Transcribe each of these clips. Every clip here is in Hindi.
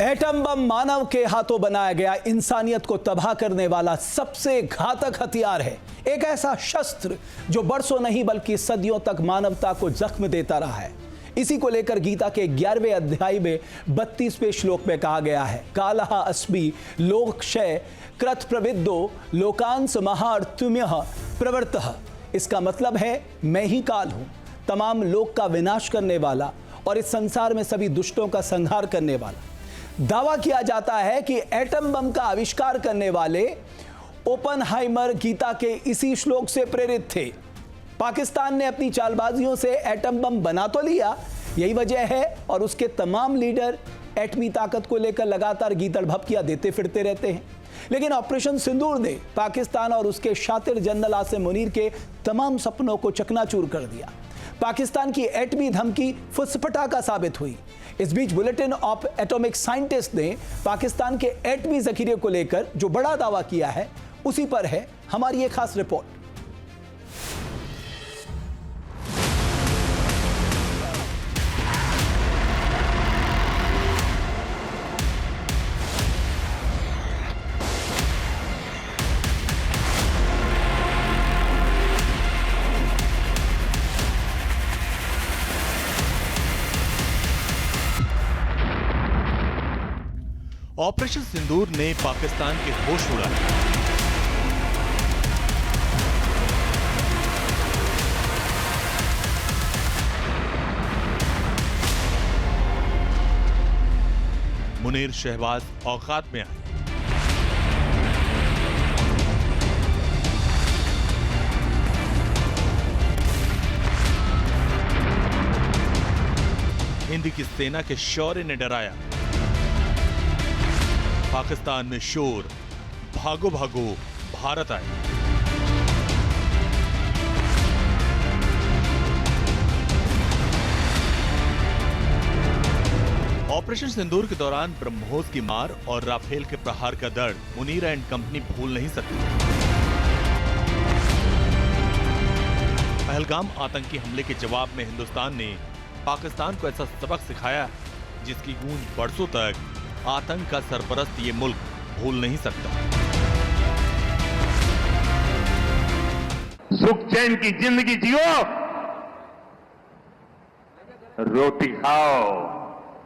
एटम बम मानव के हाथों बनाया गया इंसानियत को तबाह करने वाला सबसे घातक हथियार है। एक ऐसा शस्त्र जो बरसों नहीं बल्कि सदियों तक मानवता को जख्म देता रहा है। इसी को लेकर गीता के 11वें अध्याय में 32वें श्लोक में कहा गया है, कालः अस्मि लोकक्षय कृत प्रविद्धो लोकांस महार्तुम्यः प्रवृत्तः। इसका मतलब है मैं ही काल हूं, तमाम लोक का विनाश करने वाला और इस संसार में सभी दुष्टों का संहार करने वाला। दावा किया जाता है कि एटम बम का आविष्कार करने वाले ओपनहाइमर गीता के इसी श्लोक से प्रेरित थे। पाकिस्तान ने अपनी चालबाजियों से एटम बम बना तो लिया, यही वजह है और उसके तमाम लीडर एटमी ताकत को लेकर लगातार गीदड़ भभकियां देते फिरते रहते हैं। लेकिन ऑपरेशन सिंदूर ने पाकिस्तान और उसके शातिर जनरल आसिम मुनीर के तमाम सपनों को चकनाचूर कर दिया। पाकिस्तान की एटमी धमकी फुसफटाका साबित हुई। इस बीच बुलेटिन ऑफ एटॉमिक साइंटिस्ट ने पाकिस्तान के एटमी जखीरे को लेकर जो बड़ा दावा किया है, उसी पर है हमारी एक खास रिपोर्ट। ऑपरेशन सिंदूर ने पाकिस्तान के होश उड़ाए। मुनीर शहबाज औकात में आए। हिंद की सेना के शौर्य ने डराया। पाकिस्तान में शोर, भागो भागो भारत आए। ऑपरेशन सिंदूर के दौरान ब्रह्मोस की मार और राफेल के प्रहार का दर्द मुनीर एंड कंपनी भूल नहीं सकती। पहलगाम आतंकी हमले के जवाब में हिंदुस्तान ने पाकिस्तान को ऐसा सबक सिखाया जिसकी गूंज बरसों तक आतंक का सरपरस्त ये मुल्क भूल नहीं सकता। सुख चैन की जिंदगी जियो, रोटी खाओ,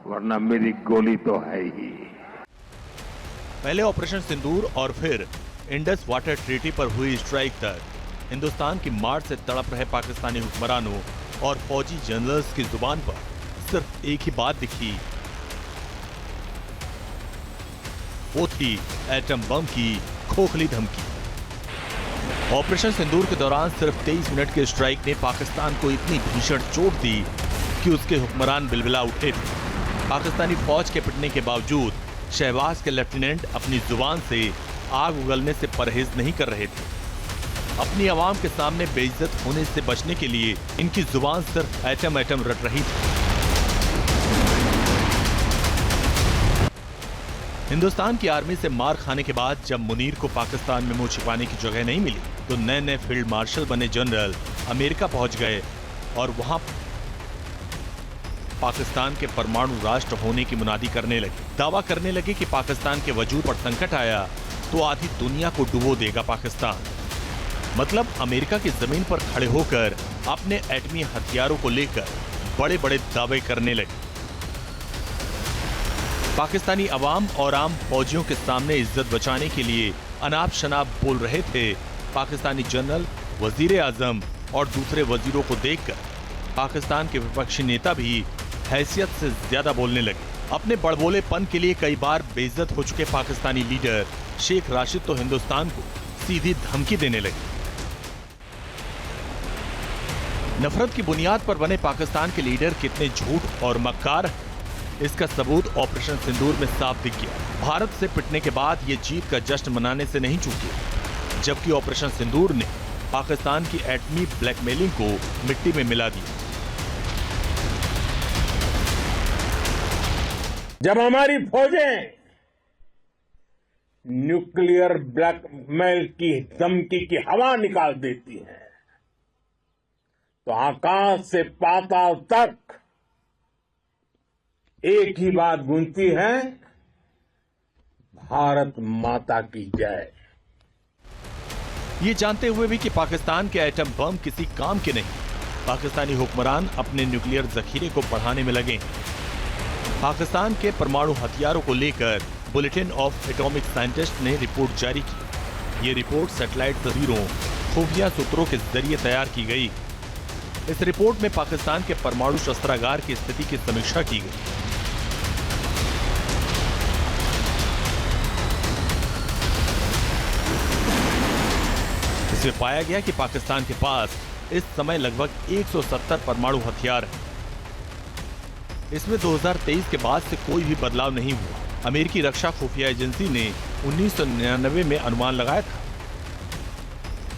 वरना मेरी गोली तो है ही। पहले ऑपरेशन सिंदूर और फिर इंडस वाटर ट्रीटी पर हुई स्ट्राइक तक हिंदुस्तान की मार से तड़प रहे पाकिस्तानी हुक्मरानों और फौजी जनरल्स की जुबान पर सिर्फ एक ही बात दिखी, वो थी एटम बम की खोखली धमकी। ऑपरेशन सिंदूर के दौरान सिर्फ 23 मिनट के स्ट्राइक ने पाकिस्तान को इतनी भीषण चोट दी कि उसके हुक्मरान बिलबिला उठे थे। पाकिस्तानी फौज के पिटने के बावजूद शहबाज के लेफ्टिनेंट अपनी जुबान से आग उगलने से परहेज नहीं कर रहे थे। अपनी आवाम के सामने बेइज्जत होने से बचने के लिए इनकी जुबान सिर्फ एटम एटम रट रही थी। हिंदुस्तान की आर्मी से मार खाने के बाद जब मुनीर को पाकिस्तान में मुंह छिपाने की जगह नहीं मिली तो नए नए फील्ड मार्शल बने जनरल अमेरिका पहुंच गए और वहां पाकिस्तान के परमाणु राष्ट्र होने की मुनादी करने लगे। दावा करने लगे कि पाकिस्तान के वजूद पर संकट आया तो आधी दुनिया को डुबो देगा पाकिस्तान। मतलब अमेरिका की जमीन पर खड़े होकर अपने एटमी हथियारों को लेकर बड़े बड़े दावे करने लगे। पाकिस्तानी अवाम और आम फौजियों के सामने इज्जत बचाने के लिए अनाप शनाप बोल रहे थे। पाकिस्तानी जनरल, वजीर आजम और दूसरे वजीरों को देखकर पाकिस्तान के विपक्षी नेता भी हैसियत से ज्यादा बोलने लगे। अपने बड़बोलेपन के लिए कई बार बेइज्जत हो चुके पाकिस्तानी लीडर शेख राशिद तो हिंदुस्तान को सीधी धमकी देने लगे। नफरत की बुनियाद पर बने पाकिस्तान के लीडर कितने झूठ और मक्कार हैं, इसका सबूत ऑपरेशन सिंदूर में साफ दिख गया। भारत से पिटने के बाद ये जीत का जश्न मनाने से नहीं चूके, जबकि ऑपरेशन सिंदूर ने पाकिस्तान की एटमी ब्लैकमेलिंग को मिट्टी में मिला दिया। जब हमारी फौजें न्यूक्लियर ब्लैकमेल की धमकी की हवा निकाल देती हैं तो आकाश से पाताल तक एक ही बात गूंजती है भारत माता की जय। ये जानते हुए भी कि पाकिस्तान के एटम बम किसी काम के नहीं, पाकिस्तानी हुक्मरान अपने न्यूक्लियर जखीरे को बढ़ाने में लगे। पाकिस्तान के परमाणु हथियारों को लेकर बुलेटिन ऑफ एटॉमिक साइंटिस्ट ने रिपोर्ट जारी की। ये रिपोर्ट सैटेलाइट तस्वीरों, खुफिया सूत्रों के जरिए तैयार की गई। इस रिपोर्ट में पाकिस्तान के परमाणु शस्त्रागार की स्थिति की समीक्षा की गई। इसमें पाया गया कि पाकिस्तान के पास इस समय लगभग 170 परमाणु हथियार हैं। इसमें 2023 के बाद से कोई भी बदलाव नहीं हुआ। अमेरिकी रक्षा खुफिया एजेंसी ने 1999 में अनुमान लगाया था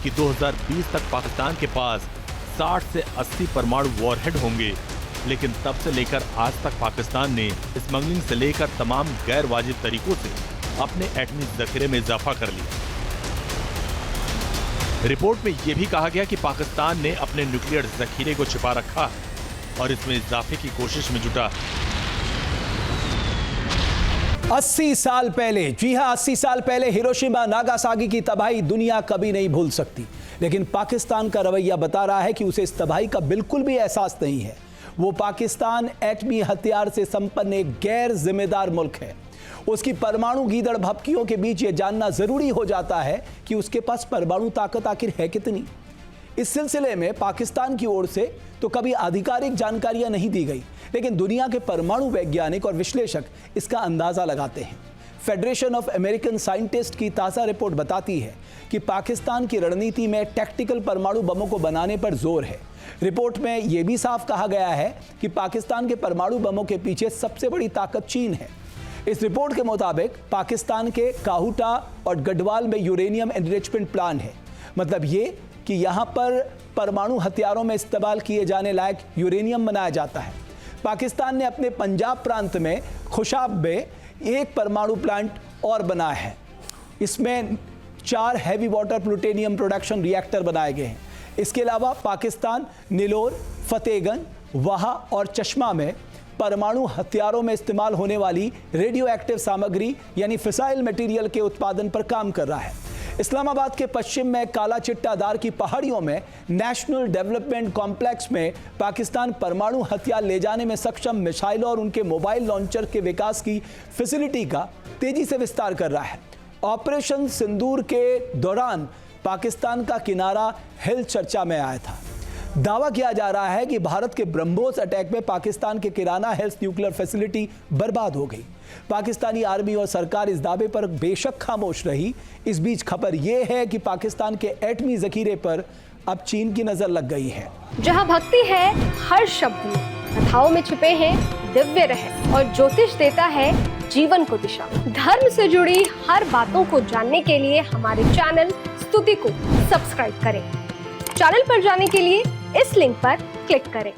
कि 2020 तक पाकिस्तान के पास 60 से 80 परमाणु वॉरहेड होंगे, लेकिन तब से लेकर आज तक पाकिस्तान ने स्मगलिंग से लेकर तमाम गैर वाजिब तरीकों से अपने एटमी जखीरे में इजाफा कर लिया। रिपोर्ट में यह भी कहा गया कि पाकिस्तान ने अपने न्यूक्लियर जखीरे को छिपा रखा है और इसमें इजाफे की कोशिश में जुटा। 80 साल पहले, जी हां 80 साल पहले हिरोशिमा नागासाकी की तबाही दुनिया कभी नहीं भूल सकती, लेकिन पाकिस्तान का रवैया बता रहा है कि उसे इस तबाही का बिल्कुल भी एहसास नहीं है। वो पाकिस्तान एटमी हथियार से संपन्न एक गैर जिम्मेदार मुल्क है। उसकी परमाणु गीदड़ भपकियों के बीच यह जानना जरूरी हो जाता है कि उसके पास परमाणु ताकत आखिर है कितनी। इस सिलसिले में पाकिस्तान की ओर से तो कभी आधिकारिक जानकारियां नहीं दी गई, लेकिन दुनिया के परमाणु वैज्ञानिक और विश्लेषक इसका अंदाजा लगाते हैं। फेडरेशन ऑफ अमेरिकन साइंटिस्ट की ताज़ा रिपोर्ट बताती है कि पाकिस्तान की रणनीति में टैक्टिकल परमाणु बमों को बनाने पर जोर है। रिपोर्ट में यह भी साफ कहा गया है कि पाकिस्तान के परमाणु बमों के पीछे सबसे बड़ी ताकत चीन है। इस रिपोर्ट के मुताबिक पाकिस्तान के काहुटा और गढ़वाल में यूरेनियम एनरिचमेंट प्लांट है। मतलब ये कि यहां पर परमाणु हथियारों में इस्तेमाल किए जाने लायक यूरेनियम बनाया जाता है। पाकिस्तान ने अपने पंजाब प्रांत में खुशाब में एक परमाणु प्लांट और बनाया है। इसमें 4 heavy water plutonium production reactor बनाए गए हैं। इसके अलावा पाकिस्तान नीलोर, फतेहगंज, वाहा और चश्मा में परमाणु हथियारों में इस्तेमाल होने वाली रेडियो एक्टिव सामग्री यानी फिसाइल मटेरियल के उत्पादन पर काम कर रहा है। इस्लामाबाद के पश्चिम में काला चिट्टादार की पहाड़ियों में नेशनल डेवलपमेंट कॉम्प्लेक्स में पाकिस्तान परमाणु हथियार ले जाने में सक्षम मिसाइलों और उनके मोबाइल लॉन्चर के विकास की फैसिलिटी का तेजी से विस्तार कर रहा है। ऑपरेशन सिंदूर के दौरान पाकिस्तान का किनारा हिल चर्चा में आया था। दावा किया जा रहा है कि भारत के ब्रह्मोस अटैक में पाकिस्तान के किराना हेल्थ न्यूक्लियर फैसिलिटी बर्बाद हो गई। पाकिस्तानी आर्मी और सरकार इस दावे पर बेशक खामोश रही। इस बीच खबर यह है कि पाकिस्तान के एटमी जखीरे पर अब चीन की नजर लग गई है। जहां भक्ति है हर शब्द में, कथाओं में छुपे हैं दिव्य रहस्य और ज्योतिष देता है जीवन को दिशा। धर्म से जुड़ी हर बातों को जानने के लिए हमारे चैनल स्तुति को सब्सक्राइब करें। चैनल पर जाने के लिए इस लिंक पर क्लिक करें।